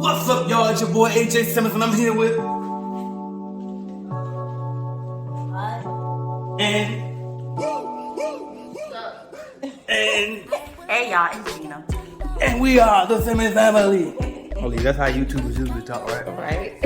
What's up, y'all? It's your boy AJ Simmons, and I'm here with and Hey y'all, it's Gina. and we are the Simmons family. Holy, that's how YouTubers usually talk, right? Right?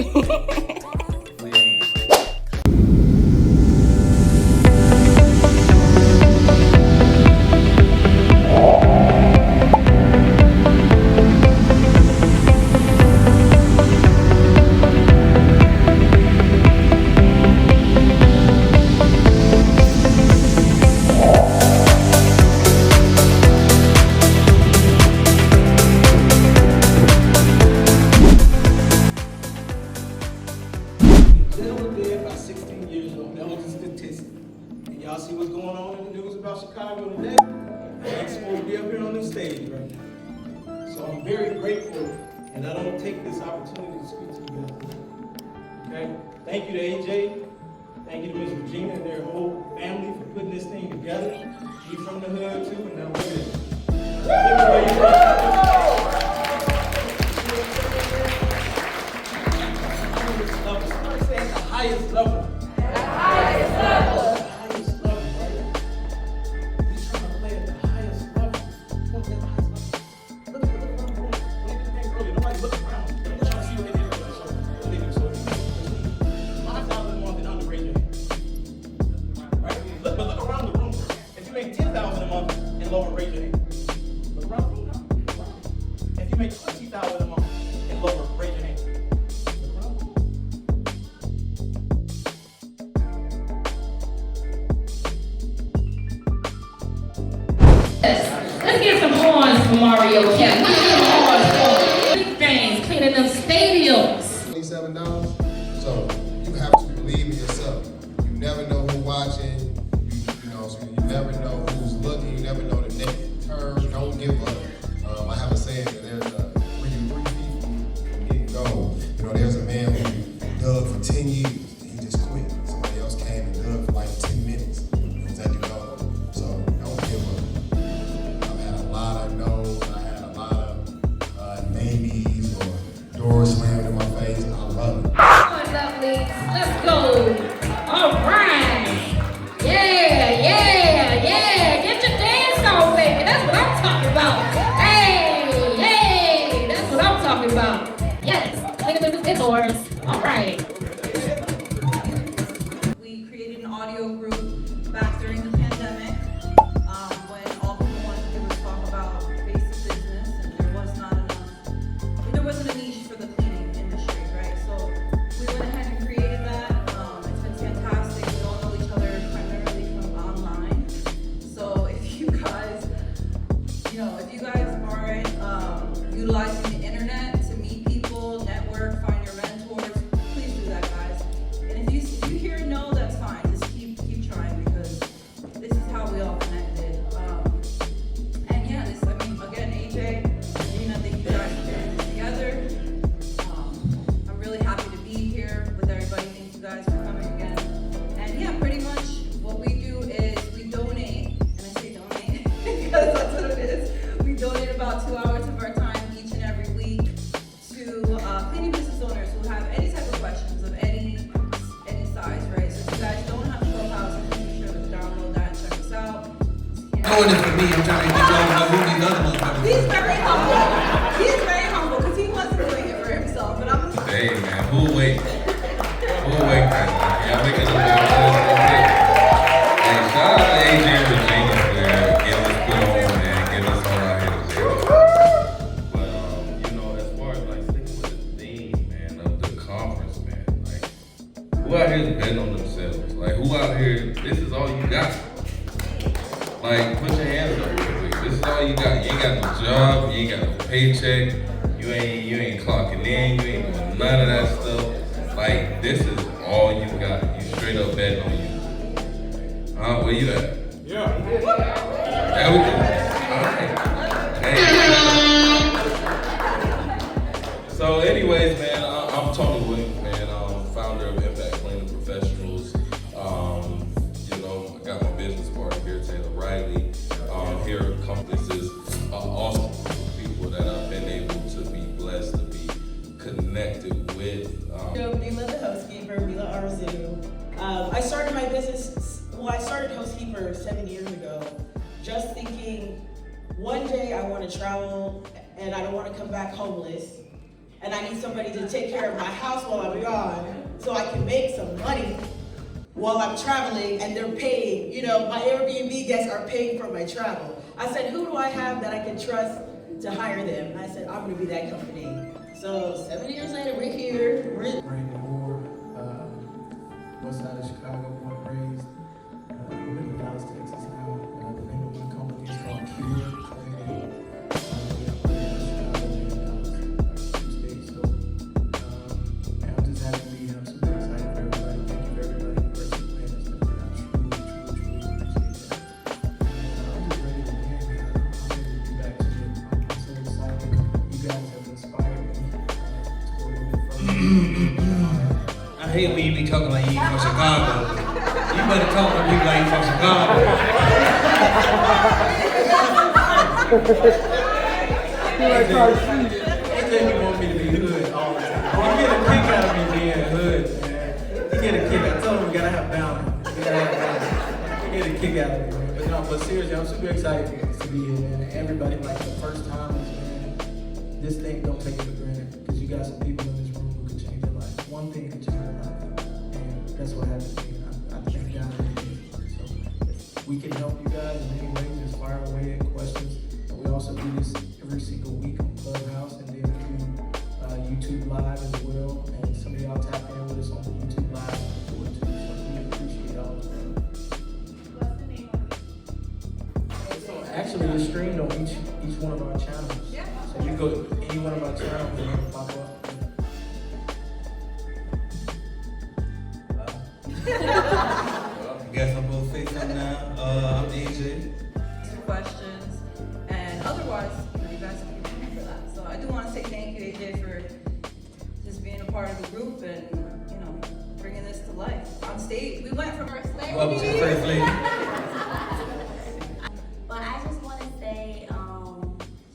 Y'all see what's going on in the news about Chicago today? I ain't supposed to be up here on this stage right now. So I'm very grateful, and I don't take this opportunity to speak to you guys. Okay? Thank you to AJ. Thank you to Ms. Regina and their whole family for putting this thing together. We from the hood too, and now look at it. Somebody say at the highest level. At the highest level. Lower, raise your hand. Look around. If you make $20,000 a month and lower, raise your hand. Let's get some horns for Mario Cat. Let's get some horns for big things, cleaning them stadiums. $27. So you have to believe in yourself. You never know who's watching. So you never know who's looking. You never know the next turn. Don't give up. I have a saying that there's three people from getting gold. There's a man who dug for 10 years and he just quit. Somebody else came and dug for like 10 minutes. He was at the goal. So don't give up. I've had a lot of no's. I had a lot of maybes or doors slammed in my face. I love it. Come on, lovely. Let's go. All right. Yeah. Get your dance on, baby. That's what I'm talking about. Hey, that's what I'm talking about. Yes, clean business indoors. All right. We created an audio group back during the pandemic when all people wanted to do was talk about basic business, and there wasn't a niche for the cleaning industry, right? So we went ahead and created that. It's been fantastic. We all know each other primarily from online. So if you guys aren't utilizing the internet to meet people, network, find your mentors, please do that, guys. And if you hear no, that's fine. Just keep trying, because this is how we all connected. And yeah, again, AJ, Gina, thank you guys for putting this together. I'm really happy to be here with everybody. Thank you guys for coming again. And yeah, pretty much what we do is we donate, and I say donate because that's what it is. We donate about 2 hours of our time each and every week to cleaning business owners who have any type of questions of any size, right? So if you guys don't have Clubhouse, please be sure to download that and check us out. Doing it for me. I'm trying to get y'all to know who these other motherfuckers He's very humble. He's very humble because he wasn't doing it for himself, but I'm just Hey man, who'll wait? Who'll wait, man? Y'all making a little okay. Hey, shout out to AJ and Regina for getting us put on and getting us all out here today. But as far as like sticking with the theme, man, of the conference, man, like who out here is betting on themselves? Like who out here, this is all you got? Like put your hands up real quick. This is all you got. You ain't got no job, you ain't got no paycheck, you ain't clocking in, you ain't doing none of that stuff. Like this is all you got. You straight up betting on you. Where you at? Yeah. There we go. Alright. Hey. So anyways, man, I'm Tony Williams, man. Founder of Impact Cleaning Professionals. I got my business partner here, Taylor Riley. Here comes this is awesome group of people that I've been able to be blessed to be connected with? Bila the housekeeper, Bila Arzu. I started my business, I started housekeeper 7 years ago, just thinking one day I want to travel and I don't want to come back homeless. And I need somebody to take care of my house while I'm gone so I can make some money while I'm traveling and they're paying, my Airbnb guests are paying for my travel. I said, who do I have that I can trust to hire them? And I said, I'm gonna be that company. So 7 years later, we're here. Brandon Moore, west side of Chicago, born and raised. I live in Dallas, Texas now. The name of my company is called thier. I'm just happy to be here. I'm super excited for everybody. Thank you for everybody for supporting us. I truly appreciate it. I'm just ready to win. I'm ready to be back to it. I'm so excited. You guys have inspired me to go a little bit further. I hate when you be talking like you from Chicago. You better talk to people like you from Chicago. He want me to be hood all the time. You get a kick out of me being hood, man. You get a kick. I told him we gotta have balance. We gotta have balance. You get a kick out of me, man. But seriously, I'm super excited to be here, man. Everybody, like the first time, man. This thing, don't take it for granted, because you got some people in this room who could change your life. One thing could change your life, and that's what happened to me. I thank God for it. So if we can help you guys in any way, just fire away at questions. And we also do this every single week on Clubhouse, and then we do YouTube Live as well. And some of y'all tap in with us on the YouTube Live before too. So we appreciate all of that. What's the name of it? So actually, it's streamed on each one of our channels. Yeah. So you go to any one of our channels and it'll pop up. I guess I'm supposed to say something now. I'm AJ. Answer questions, and otherwise, you guys can be for that. So I do want to say thank you, AJ, for just being a part of the group and bringing this to life on stage. We went from first lady. Welcome to the First Lady. But I just want to say,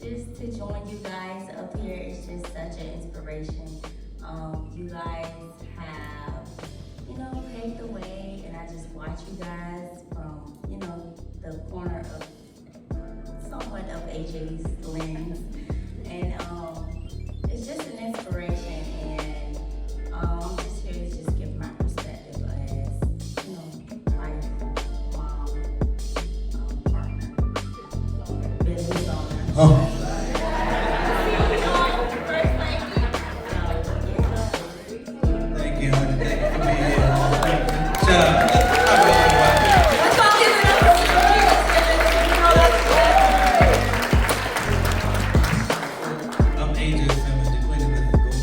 just to join you guys up here is just such an inspiration. You guys have, paved the way, and I just watch you guys from, the corner of somewhat of AJ's lens. And it's just an inspiration, and I'm just here to just give my perspective as, wife, mom, partner, business owner. Thank you, honey. Thank you for being here. Shout out. I'm AJ Simmons, the Clean Biz Network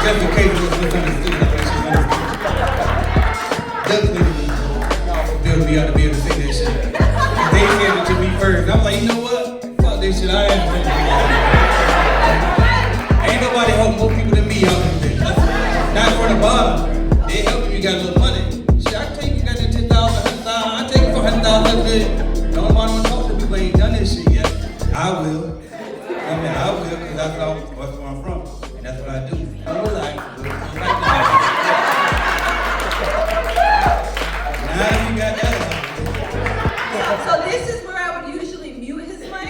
Just in case it was misunderstood, Bill be out to be able to say that shit. They said it to me first. I'm like, you know what? Fuck this shit. I am. Ain't nobody help more people than me out there. Not for the bottom. They help you got a little money. Shit, I take you got that 10,000, 100,000. I take it for 100,000 good. Don't want to talk to people who ain't done this shit yet. I will. I will, because that's where I'm from. And that's what I do. I will like now you got that. So this is where I would usually mute his mic.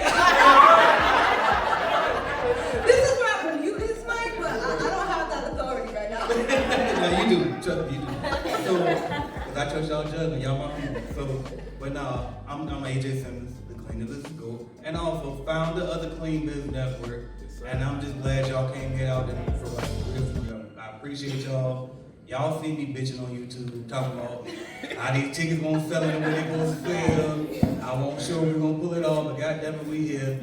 This is where I would mute his mic, but I don't have that authority right now. No, you do. Trust me, you do. So, cause I trust y'all judging, y'all my people. So, but no, I'm AJ Simmons, the Clean Biz Network, and also founder of the Clean Biz Network. And I'm just glad y'all came here out and for like real. I appreciate y'all. Y'all see me bitching on YouTube, talking about how these tickets won't sell and when they gonna sell. I won't sure we're gonna pull it off, but goddamn it, we here.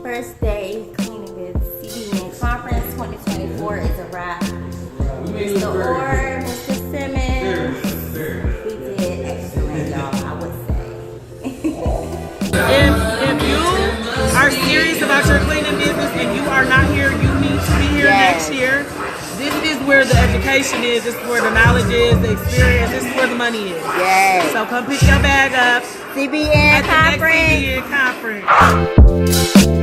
First day cleaning with CBN 2024 is a wrap. We Mr. Orr, Mr. Simmons, we did excellent, y'all, I would say. If you are serious about your cleaning business and you are not here, you need to be here Yes. next year. This is where the education is. This is where the knowledge is, the experience. This is where the money is. Yes. So come pick your bag up CBN at the conference. next CBN conference.